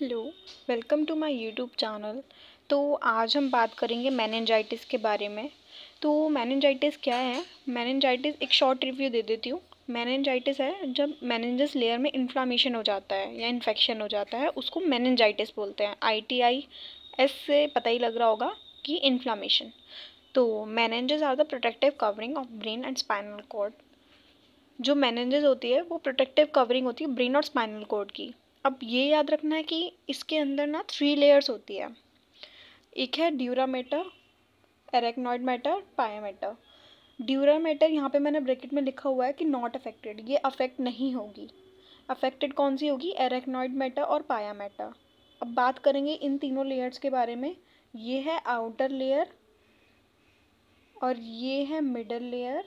Hello, welcome to my YouTube channel. तो आज हम बात करेंगे मेनिंजाइटिस के बारे में। तो मेनिंजाइटिस क्या है? मेनिंजाइटिस एक शॉर्ट रिव्यू दे देती हूँ। मेनिंजाइटिस है जब मेनिंजस लेयर में इन्फ्लामेशन हो जाता है या इन्फेक्शन हो जाता है, उसको मेनिंजाइटिस बोलते हैं। ITIS से पता ही लग रहा होगा कि इन्फ्लामेशन। तो meninges are the protective covering of brain and spinal cord. जो मेनिंजेस होती है वो प्रोटेक्टिव कवरिंग होती है ब्रेन और स्पाइनल कॉर्ड की। अब ये याद रखना है कि इसके अंदर ना 3 लेयर्स होती है। एक है ड्यूरा मैटर, एरेक्नॉइड मैटर, पाया मैटर। ड्यूरा मैटर यहाँ पे मैंने ब्रैकेट में लिखा हुआ है कि नॉट अफेक्टेड, ये अफेक्ट नहीं होगी। अफेक्टेड कौन सी होगी? एरेक्नॉइड मैटर और पाया मैटर। अब बात करेंगे इन तीनों लेयर्स के बारे में। ये है आउटर लेयर, और ये है मिडल लेयर,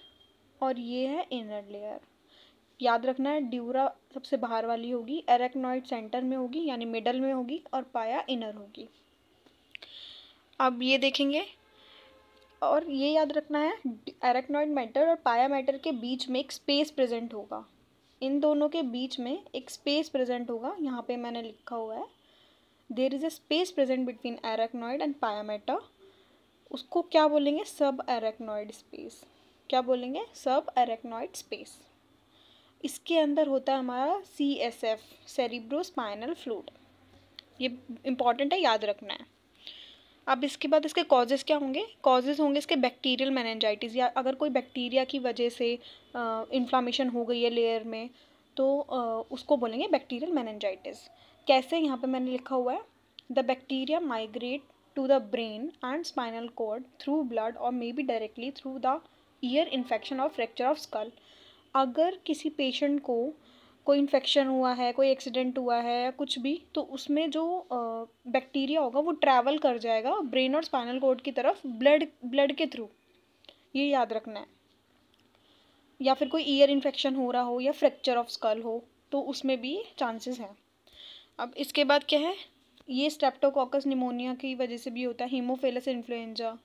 और ये है इनर लेयर। याद रखना है, ड्यूरा सबसे बाहर वाली होगी, एरेक्नॉइड सेंटर में होगी यानी मिडल में होगी, और पाया इनर होगी। अब ये देखेंगे, और ये याद रखना है, एरेक्नॉइड मैटर और पाया मैटर के बीच में एक स्पेस प्रेजेंट होगा। इन दोनों के बीच में एक स्पेस प्रेजेंट होगा, यहाँ पे मैंने लिखा हुआ है there is a space present between arachnoid and pia mater. उसको क्या बोलेंगे? सब एरेक्नॉइड स्पेस। क्या बोलेंगे? सब एरेक्नॉइड स्पेस। इसके अंदर होता है हमारा CSF, सेरिब्रोस्पाइनल फ्लूइड। ये इम्पॉर्टेंट है, याद रखना है। अब इसके बाद इसके कॉजेज़ क्या होंगे? कॉजेज़ होंगे इसके बैक्टीरियल मेनिंजाइटिस, या अगर कोई बैक्टीरिया की वजह से इन्फ्लामेशन हो गई है लेयर में, तो उसको बोलेंगे बैक्टीरियल मेनिंजाइटिस। कैसे? यहाँ पे मैंने लिखा हुआ है, the bacteria migrate to the brain and spinal cord through blood और may be directly through the ear infection और फ्रैक्चर ऑफ स्कल। अगर किसी पेशेंट को कोई इन्फेक्शन हुआ है, कोई एक्सीडेंट हुआ है या कुछ भी, तो उसमें जो बैक्टीरिया होगा वो ट्रैवल कर जाएगा ब्रेन और स्पाइनल कॉर्ड की तरफ ब्लड के थ्रू। ये याद रखना है। या फिर कोई ईयर इन्फेक्शन हो रहा हो या फ्रैक्चर ऑफ स्कल हो, तो उसमें भी चांसेस हैं। अब इसके बाद क्या है? ये स्ट्रेप्टोकोकस निमोनिया की वजह से भी होता है, हीमोफिलस इन्फ्लुएंजा।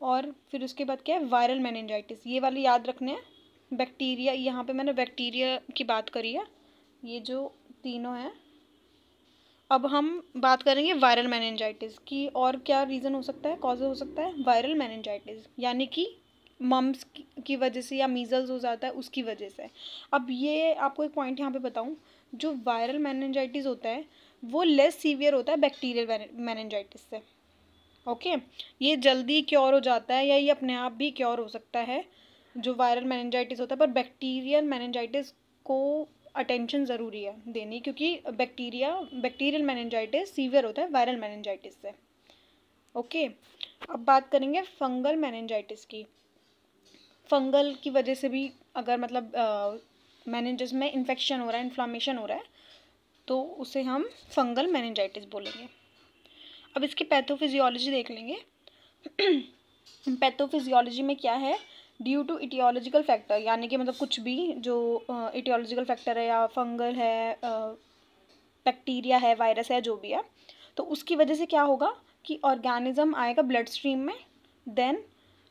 और फिर उसके बाद क्या है? Viral meningitis. ये वाले याद रखने हैं। बैक्टीरिया, यहाँ पे मैंने बैक्टीरिया की बात करी है, ये जो तीनों हैं। अब हम बात करेंगे वायरल मेनिंजाइटिस की। और क्या रीज़न हो सकता है, कॉज हो सकता है वायरल मेनिंजाइटिस, यानी कि मम्स की वजह से या मीजल्स हो जाता है उसकी वजह से। अब ये आपको एक पॉइंट यहाँ पे बताऊँ, जो वायरल मेनिंजाइटिस होता है वो लेस सीवियर होता है बैक्टीरियल मेनिंजाइटिस से। ओके, ये जल्दी क्योर हो जाता है या ये अपने आप भी क्योर हो सकता है जो वायरल मेनिंजाइटिस होता है, पर बैक्टीरियल मेनिंजाइटिस को अटेंशन ज़रूरी है देनी, क्योंकि बैक्टीरियल मेनिंजाइटिस सीवियर होता है वायरल मेनिंजाइटिस से। ओके, अब बात करेंगे फंगल मेनिंजाइटिस की। फंगल की वजह से भी अगर मतलब मेनिंजस में इन्फेक्शन हो रहा है, इन्फ्लामेशन हो रहा है, तो उसे हम फंगल मेनिंजाइटिस बोलेंगे। अब इसकी पैथोफिजियोलॉजी देख लेंगे। पैथोफिजियोलॉजी में क्या है? ड्यू टू इटियोलॉजिकल फैक्टर, यानी कि मतलब कुछ भी जो इटियोलॉजिकल फैक्टर है, या फंगल है, बैक्टीरिया है, वायरस है, जो भी है, तो उसकी वजह से क्या होगा कि ऑर्गेनिज्म आएगा ब्लड स्ट्रीम में। देन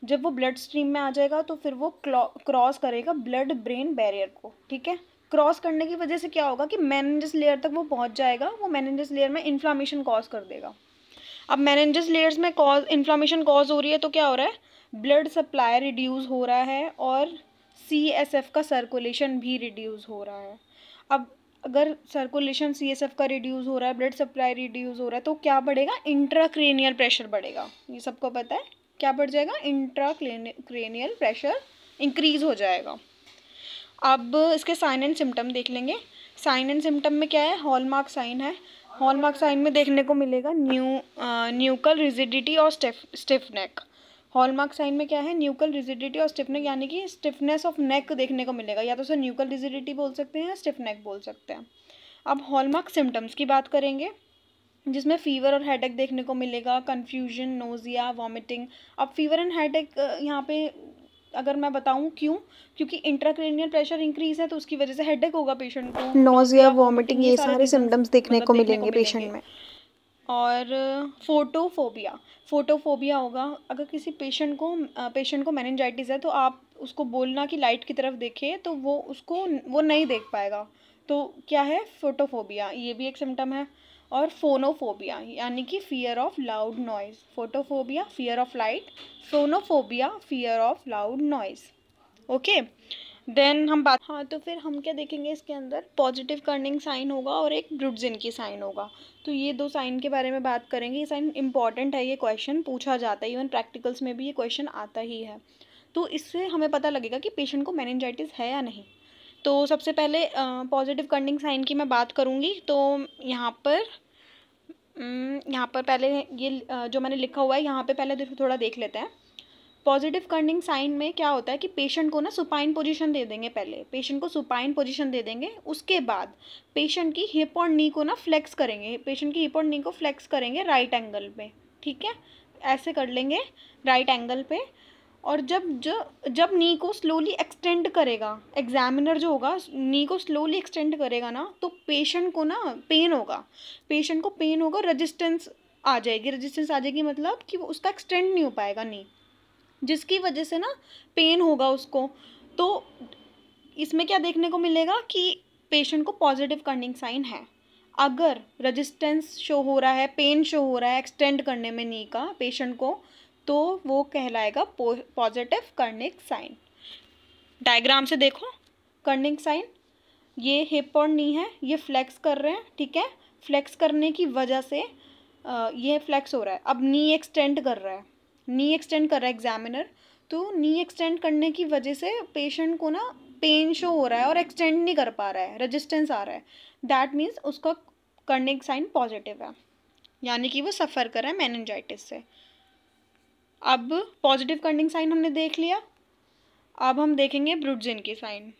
जब वो ब्लड स्ट्रीम में आ जाएगा तो फिर वो क्रॉस करेगा ब्लड ब्रेन बैरियर को। ठीक है, क्रॉस करने की वजह से क्या होगा कि मेनिंजस लेयर तक वो पहुंच जाएगा, वो मेनिंजस लेयर में इन्फ्लामेशन कॉज कर देगा। अब मेनिंजस लेयर्स में इन्फ्लामेशन कॉज हो रही है, तो क्या हो रहा है? ब्लड सप्लाई रिड्यूस हो रहा है और CSF का सर्कुलेशन भी रिड्यूस हो रहा है। अब अगर सर्कुलेशन CSF का रिड्यूस हो रहा है, ब्लड सप्लाई रिड्यूस हो रहा है, तो क्या बढ़ेगा? इंट्राक्रेनियल प्रेशर बढ़ेगा। ये सबको पता है, क्या बढ़ जाएगा? इंट्राक्रेनियल प्रेशर इंक्रीज हो जाएगा। अब इसके साइन एंड सिम्टम देख लेंगे। साइन एंड सिम्टम में क्या है? हॉलमार्क साइन है। हॉलमार्क साइन में देखने को मिलेगा न्यूकल रिजिडिटी और स्टिफ नेक। हॉलमार्क साइन में क्या है? न्यूकल रिजिडिटी और स्टिफ नेक, यानी कि स्टिफनेस ऑफ नेक देखने को मिलेगा, या तो उसे न्यूकल रिजिडिटी बोल सकते हैं या स्टिफ नेक बोल सकते हैं। अब हॉलमार्क सिम्टम्स की बात करेंगे, जिसमें फीवर और हेडेक देखने को मिलेगा, कन्फ्यूजन, नोजिया, वॉमिटिंग। अब फीवर एंड हेडेक यहाँ पे अगर मैं बताऊँ क्यों, क्योंकि इंट्राक्रेनियल प्रेशर इंक्रीज है, तो उसकी वजह से हेडेक होगा पेशेंट को, नोजिया, वॉमिटिंग, ये सारे रीजंस सिम्टम्स देखने को देखने मिलेंगे पेशेंट में। और फोटोफोबिया होगा। अगर किसी पेशेंट को मेनिंजाइटिस है, तो आप उसको बोलना कि लाइट की तरफ देखे, तो वो नहीं देख पाएगा। तो क्या है? फोटोफोबिया, ये भी एक सिम्टम है। और फोनोफोबिया यानी कि fear of loud noise. Photophobia fear of light, phonophobia fear of loud noise. Okay, then हम बात, हाँ तो फिर हम क्या देखेंगे इसके अंदर, पॉजिटिव कर्निंग साइन होगा और एक ब्रुडजिनकी साइन होगा। तो ये दो साइन के बारे में बात करेंगे। ये साइन इंपॉर्टेंट है, ये क्वेश्चन पूछा जाता है, इवन प्रैक्टिकल्स में भी ये क्वेश्चन आता ही है। तो इससे हमें पता लगेगा कि पेशेंट को मेनिंजाइटिस है या नहीं। तो सबसे पहले पॉजिटिव कर्निंग साइन की मैं बात करूँगी। तो यहाँ पर पहले ये जो मैंने लिखा हुआ है यहाँ पे पहले थोड़ा देख लेते हैं। पॉजिटिव कर्निंग साइन में क्या होता है कि पेशेंट को ना सुपाइन पोजीशन दे देंगे, पहले पेशेंट को सुपाइन पोजीशन दे देंगे, उसके बाद पेशेंट की हिप और नी को ना फ्लेक्स करेंगे, पेशेंट की हिप और नी को फ्लेक्स करेंगे राइट एंगल पे, ठीक है, ऐसे कर लेंगे राइट एंगल पे। और जब नी को स्लोली एक्सटेंड करेगा, एग्जामिनर जो होगा नी को स्लोली एक्सटेंड करेगा ना, तो पेशेंट को ना पेन होगा, पेशेंट को पेन होगा, रेजिस्टेंस आ जाएगी, रेजिस्टेंस आ जाएगी मतलब कि वो उसका एक्सटेंड नहीं हो पाएगा नी, जिसकी वजह से ना पेन होगा उसको। तो इसमें क्या देखने को मिलेगा कि पेशेंट को पॉजिटिव कर्निंग साइन है। अगर रेजिस्टेंस शो हो रहा है, पेन शो हो रहा है एक्सटेंड करने में नी का पेशेंट को, तो वो कहलाएगा पॉजिटिव कर्निंग साइन। डायग्राम से देखो कर्निंग साइन, ये हिप और नी है, ये फ्लेक्स कर रहे हैं, ठीक है, फ्लेक्स करने की वजह से ये फ्लेक्स हो रहा है। अब नी एक्सटेंड कर रहा है, नी एक्सटेंड कर रहा है एग्जामिनर, तो नी एक्सटेंड करने की वजह से पेशेंट को ना पेन शो हो रहा है और एक्सटेंड नहीं कर पा रहा है, रेजिस्टेंस आ रहा है, दैट मीन्स उसका कर्निंग साइन पॉजिटिव है, यानी कि वो सफ़र कर रहा है मेनिंजाइटिस से। अब पॉजिटिव कर्निंग साइन हमने देख लिया, अब हम देखेंगे ब्रुडजिनकी साइन।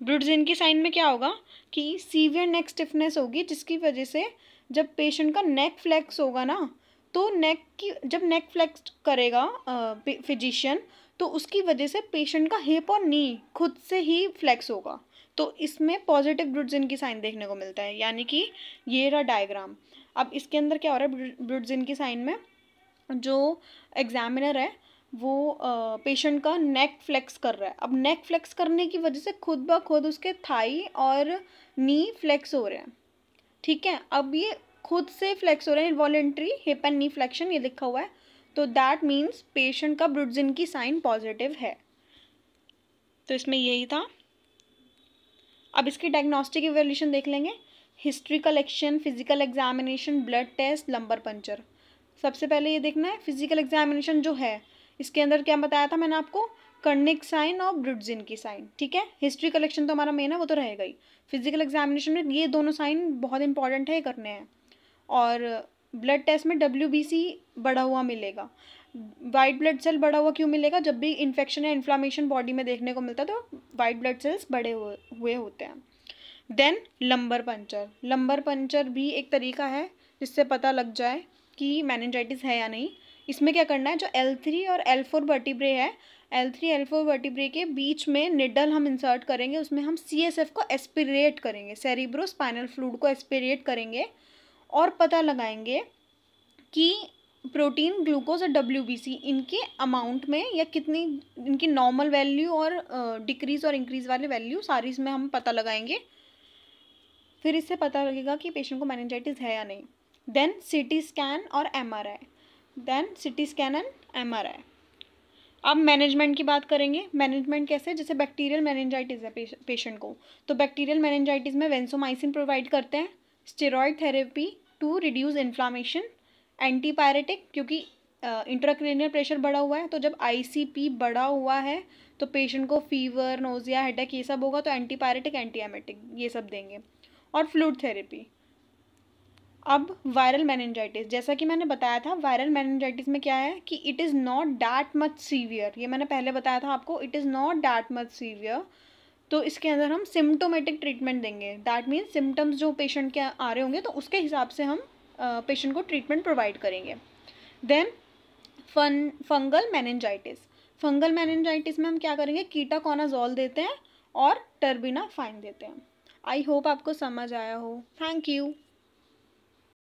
ब्रुडजिनकी साइन में क्या होगा कि सीवियर नेक स्टिफनेस होगी, जिसकी वजह से जब पेशेंट का नेक फ्लेक्स होगा ना, तो जब नेक फ्लेक्स करेगा फिजिशियन, तो उसकी वजह से पेशेंट का हिप और नी खुद से ही फ्लेक्स होगा, तो इसमें पॉजिटिव ब्रुडजिनकी साइन देखने को मिलता है, यानी कि ये रहा डायग्राम। अब इसके अंदर क्या हो रहा है, ब्रुडजिनकी साइन में जो एग्जामिनर है वो पेशेंट का नेक फ्लेक्स कर रहा है। अब नेक फ्लेक्स करने की वजह से खुद ब खुद उसके थाई और नी फ्लेक्स हो रहे हैं, ठीक है। अब ये खुद से फ्लेक्स हो रहे हैं, involuntary hip and knee flexion, ये लिखा हुआ है, तो दैट मीन्स पेशेंट का ब्रुडजिनकी साइन पॉजिटिव है। तो इसमें यही था। अब इसकी डायग्नोस्टिक इवैल्यूएशन देख लेंगे। History collection, physical examination, blood test, lumbar puncture. सबसे पहले ये देखना है फिजिकल एग्जामिनेशन जो है, इसके अंदर क्या बताया था मैंने आपको, कर्निक साइन और ब्रुडजिनकी साइन, ठीक है। हिस्ट्री कलेक्शन तो हमारा मेन है, वो तो रहेगा ही। फिजिकल एग्जामिनेशन में ये दोनों साइन बहुत इंपॉर्टेंट है, करने हैं। और ब्लड टेस्ट में WBC बढ़ा हुआ मिलेगा। वाइट ब्लड सेल बढ़ा हुआ क्यों मिलेगा, जब भी इन्फेक्शन या इन्फ्लामेशन बॉडी में देखने को मिलता है तो वाइट ब्लड सेल्स बढ़े हुए होते हैं। Then lumbar puncture, lumbar puncture भी एक तरीका है जिससे पता लग जाए कि मेनिंजाइटिस है या नहीं। इसमें क्या करना है, जो L3 और L4 वर्टिब्रे है, L3 L4 वर्टिब्रे के बीच में निडल हम इंसर्ट करेंगे, उसमें हम CSF को एस्पिरेट करेंगे, सेरिब्रो स्पाइनल फ्लूइड को एस्पिरेट करेंगे और पता लगाएंगे कि प्रोटीन, ग्लूकोज और WBC इनके अमाउंट में या कितनी इनकी नॉर्मल वैल्यू और डिक्रीज और इंक्रीज वाले वैल्यू सारी इसमें हम पता लगाएंगे। फिर इससे पता लगेगा कि पेशेंट को मेनिंजाइटिस है या नहीं। देन CT स्कैन और MRI, then CT scan and MRI। अब मैनेजमेंट की बात करेंगे। मैनेजमेंट कैसे, जैसे बैक्टीरियल मेनिंजाइटिस है पेशेंट को, तो बैक्टीरियल मेनिंजाइटिस में वेंसोमाइसिन प्रोवाइड करते हैं, steroid therapy to reduce inflammation, antipyretic क्योंकि इंट्राक्रेनियल प्रेशर बढ़ा हुआ है, तो जब ICP बढ़ा हुआ है तो पेशेंट को फीवर, नोजिया, हेडेक ये सब होगा, तो एंटीपायरेटिक, एंटीएमेटिक ये सब देंगे, और फ्लूइड थेरेपी। अब वायरल मेनिंजाइटिस, जैसा कि मैंने बताया था, वायरल मेनिंजाइटिस में क्या है कि it is not that much severe, ये मैंने पहले बताया था आपको, it is not that much severe. तो इसके अंदर हम सिम्टोमेटिक ट्रीटमेंट देंगे, दैट मीन्स सिम्टम्स जो पेशेंट के आ रहे होंगे तो उसके हिसाब से हम पेशेंट को ट्रीटमेंट प्रोवाइड करेंगे। Then fungal meningitis, fungal meningitis में हम क्या करेंगे, कीटाकोनाजोल देते हैं और टर्बिनाफाइन देते हैं। आई होप आपको समझ आया हो। Thank you.